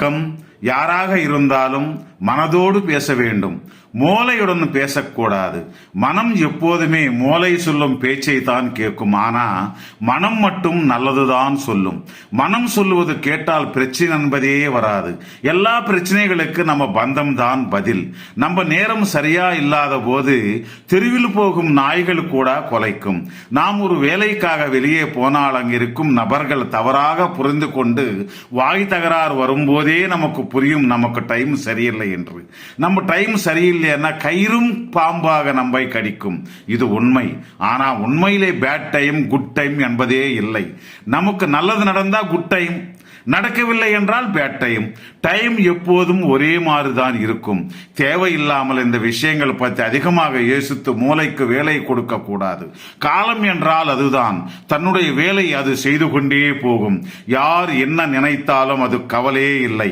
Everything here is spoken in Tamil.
பக்கம் யாராக இருந்தாலும் மனதோடு பேச வேண்டும், மூளையுடன் பேசக்கூடாது. மனம் எப்போதுமே மூளை சொல்லும் பேச்சை தான் கேட்கும். ஆனா மனம் மட்டும் நல்லதுதான் சொல்லும். மனம் சொல்லுவது கேட்டால் பிரச்சனை என்பதே வராது. எல்லா பிரச்சனைகளுக்கு நம்ம பந்தம் தான் பதில். நம்ம நேரம் சரியா இல்லாத போது தெருவில் போகும் நாய்கள் கூட கொலைக்கும். நாம் ஒரு வேலைக்காக வெளியே போனால் அங்கிருக்கும் நபர்கள் தவறாக புரிந்து கொண்டு வாய் தகராறு வரும்போதே நமக்கு புரியும் நமக்கு டைம் சரியில்லை என்று. நம்ம டைம் சரியில்லைன்னா கயிறும் பாம்பாக நம்மை கடிக்கும். இது உண்மை. ஆனா உண்மையிலே பேட் டைம் குட் டைம் என்பதே இல்லை. நமக்கு நல்லது நடந்தா குட் டைம், நடக்கவில்லை என்றால் பேட் டைம். டைம் எப்போதும் ஒரே மாதிரிதான் இருக்கும். தேவையில்லாமல் இந்த விஷயங்கள் பற்றி அதிகமாக யோசித்து மூளைக்கு வேலை கொடுக்க கூடாது. காலம் என்றால் அதுதான், தன்னுடைய வேலை அது செய்து கொண்டே போகும். யார் என்ன நினைத்தாலும் அது கவலையே இல்லை.